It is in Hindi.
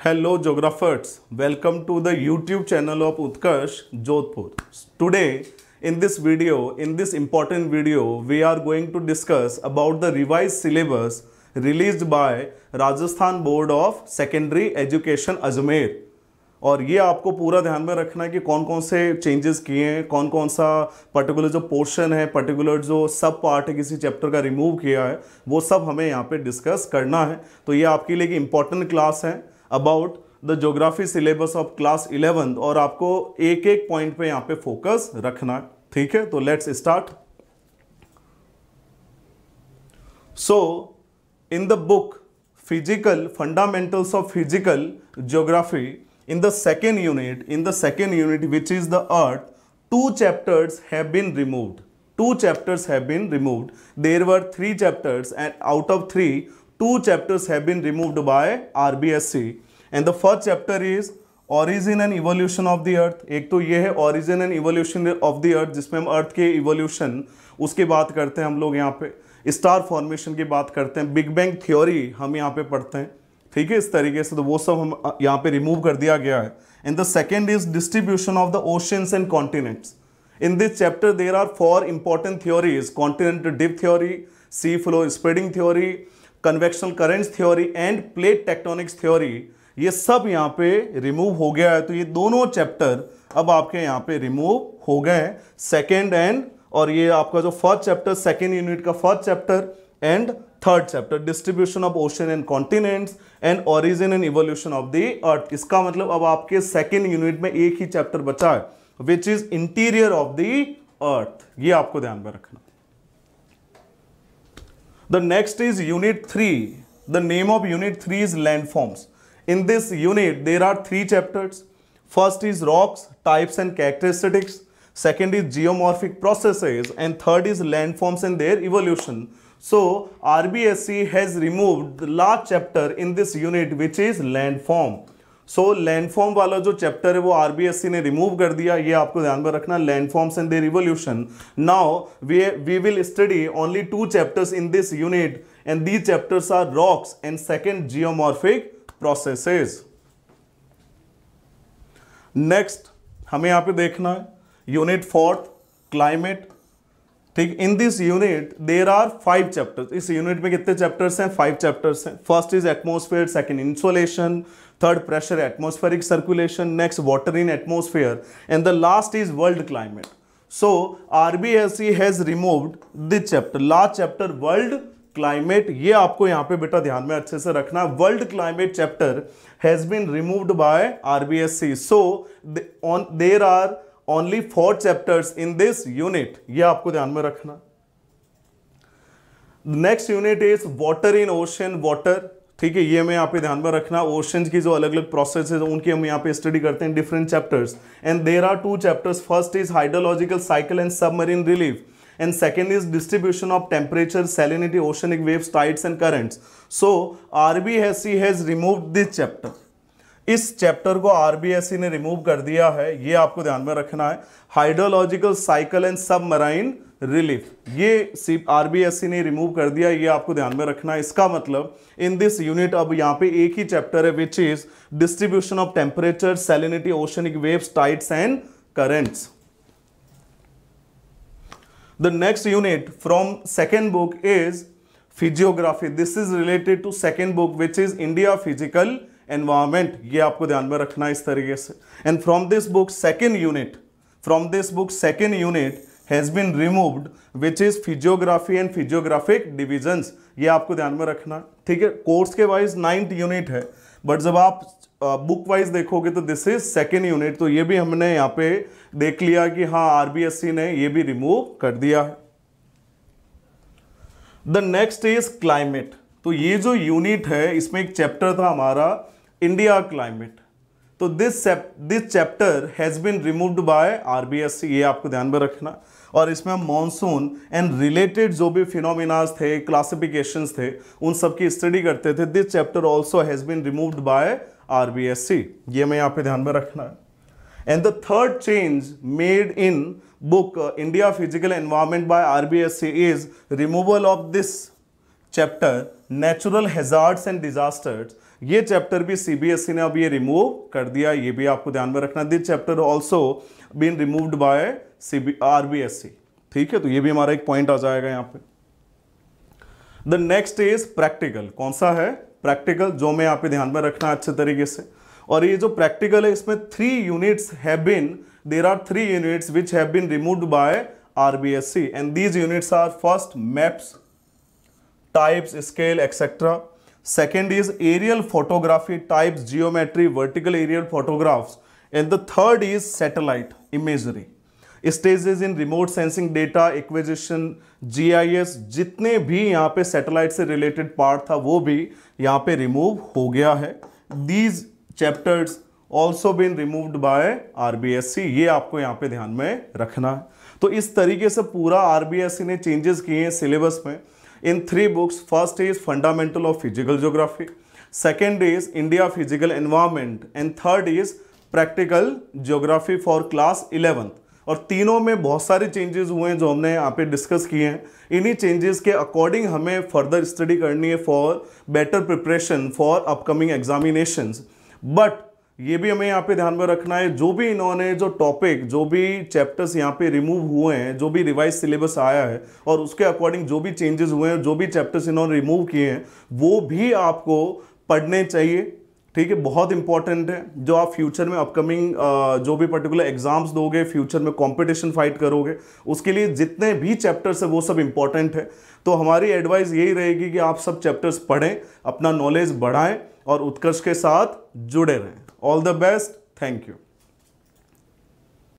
Hello geographers, welcome to the YouTube channel of Utkarsh Jodhpur. Today in this important video, we are going to discuss about the revised syllabus released by Rajasthan Board of Secondary Education Ajmer. और ये आपको पूरा ध्यान में रखना है कि कौन कौन से चेंजेस किए हैं, कौन कौन सा पर्टिकुलर जो पोर्शन है, पर्टिकुलर जो सब पार्ट है किसी चैप्टर का रिमूव किया है, वो सब हमें यहाँ पे डिस्कस करना है. तो ये आपके लिए एक इम्पॉर्टेंट क्लास है about the geography syllabus of class 11 और आपको एक एक पॉइंट पे यहाँ पे फोकस रखना है. ठीक है, तो let's start. So in the book physical fundamentals of physical geography, in the second unit which is the earth, two chapters have been removed. There were 3 chapters and out of 3, 2 chapters have been removed by RBSC. And the first chapter is origin and evolution of the earth. एक तो ये है origin and evolution of the earth, जिसमें हम अर्थ के इवोल्यूशन उसकी बात करते हैं. हम लोग यहाँ पे स्टार फॉर्मेशन की बात करते हैं, बिग बैंग थ्योरी हम यहाँ पे पढ़ते हैं. ठीक है, इस तरीके से तो वो सब हम यहाँ पे रिमूव कर दिया गया है. And the second is distribution of the oceans and continents. In this chapter there are 4 important theories: continental drift theory, sea floor spreading theory, convectional currents theory and plate tectonics theory. ये सब यहाँ पे रिमूव हो गया है. तो ये दोनों चैप्टर अब आपके यहाँ पे रिमूव हो गए हैं, सेकेंड एंड, और ये आपका जो फर्स्ट चैप्टर सेकेंड यूनिट का first chapter and third chapter distribution of ocean and continents and origin and evolution of the अर्थ. इसका मतलब अब आपके सेकेंड यूनिट में एक ही चैप्टर बचा है which is interior of the earth. ये आपको ध्यान में रखना. The next is unit 3. The name of unit 3 is landforms. In this unit there are 3 chapters. First is rocks, types and characteristics. Second is geomorphic processes and third is landforms and their evolution. So RBSC has removed the last chapter in this unit which is landform. So landform वाला जो चैप्टर है वो RBSC ने रिमूव कर दिया. ये आपको ध्यान में रखना, landforms and their evolution. Now we will study only 2 chapters in this unit and these chapters are rocks and second geomorphic processes. Next हमें यहाँ पे देखना है यूनिट 4th क्लाइमेट. ठीक, in this unit there are 5 chapters. इस यूनिट में कितने चैप्टर्स हैं? 5 चैप्टर्स हैं. First is atmosphere, second insolation, third pressure atmospheric circulation, next water in atmosphere and the last is world climate. So RBSC has removed this chapter, last chapter world climate. ये आपको यहाँ पे बेटा ध्यान में अच्छे से रखना. World climate chapter has been removed by RBSC. So there are only 4 chapters in this unit. ये आपको ध्यान में रखना. Next unit is water in ocean water. ठीक है, ये मैं यहाँ पे ध्यान में रखना. ओशन की जो अलग अलग प्रोसेस है उनकी हम यहाँ पे स्टडी करते हैं, different chapters. And there are 2 chapters. First is hydrological cycle and submarine relief and second is distribution of temperature, salinity, oceanic waves, tides and currents. So RBSC has removed this chapter. इस चैप्टर को आरबीएससी ने रिमूव कर दिया है. ये आपको ध्यान में रखना है. Hydrological cycle and submarine relief, ये आरबीएससी ने रिमूव कर दिया. ये आपको ध्यान में रखना है. इसका मतलब इन दिस यूनिट अब यहाँ पे एक ही चैप्टर है which is distribution of temperature, salinity, oceanic waves, tides and currents. The next unit from second book is physiography. This is related to second book which is India physical environment. ये आपको ध्यान में रखना इस तरीके से. And from this book second unit has been removed which is physiography and physiographic divisions. ये आपको ध्यान में रखना. ठीक है, कोर्स के वाइज 9th यूनिट है, बट जब आप बुक वाइज देखोगे तो दिस इज सेकेंड यूनिट. तो ये भी हमने यहाँ पे देख लिया कि हाँ आरबीएससी ने ये भी रिमूव कर दिया है. The next is climate. तो ये जो यूनिट है इसमें एक चैप्टर था हमारा इंडिया क्लाइमेट. तो this chapter has been removed by RBSC. ये आपको ध्यान में रखना. और इसमें हम मॉनसून एंड रिलेटेड जो भी फिनोमिनास थे, क्लासिफिकेशंस थे, उन सब की स्टडी करते थे. This chapter also has been removed by RBSC. ये मैं यहाँ पे ध्यान में रखना है. And the third change made in book India physical environment by RBSC is removal of this chapter natural hazards and disasters. ये चैप्टर भी सीबीएसई ने अब ये रिमूव कर दिया, ये भी आपको ध्यान में रखना। This chapter also been removed by RBSE, ठीक है, तो ये भी हमारा एक पॉइंट आ जाएगा यहाँ पे। The next is practical. कौन सा है? प्रैक्टिकल, जो मैं यहाँ पे ध्यान में रखना अच्छे तरीके से। और ये जो प्रैक्टिकल है इसमें 3 units have been, there are 3 units which have been removed by RBSE and these units are first maps, types, scale, etc. Second is aerial photography, types, geometry, vertical aerial photographs, and the third is satellite imagery. Stages in remote sensing data acquisition, GIS, जितने भी यहाँ पे सैटेलाइट से रिलेटेड पार्ट था वो भी यहाँ पे रिमूव हो गया है। These chapters also been removed by RBSC, ये आपको यहाँ पे ध्यान में रखना है। तो इस तरीके से पूरा RBSC ने चेंजेस किए हैं सिलेबस में in 3 books. First is Fundamental of Physical Geography, second is India Physical Environment, and third is Practical Geography for Class 11th. और तीनों में बहुत सारे चेंजेस हुए हैं जो हमने यहाँ पे डिस्कस किए हैं। इन्हीं चेंजेस के अकॉर्डिंग हमें फर्दर स्टडी करनी है for better preparation for upcoming examinations. But ये भी हमें यहाँ पे ध्यान में रखना है, जो भी इन्होंने जो टॉपिक, जो भी चैप्टर्स यहाँ पे रिमूव हुए हैं, जो भी रिवाइज सिलेबस आया है और उसके अकॉर्डिंग जो भी चेंजेस हुए हैं, जो भी चैप्टर्स इन्होंने रिमूव किए हैं, वो भी आपको पढ़ने चाहिए, ठीक है। बहुत इंपॉर्टेंट है, जो आप फ्यूचर में अपकमिंग जो भी पर्टिकुलर एग्जाम्स दोगे, फ्यूचर में कंपटीशन फाइट करोगे, उसके लिए जितने भी चैप्टर्स है वो सब इंपॉर्टेंट है। तो हमारी एडवाइस यही रहेगी कि आप सब चैप्टर्स पढ़ें, अपना नॉलेज बढ़ाएं और उत्कर्ष के साथ जुड़े रहें। All the best, thank you.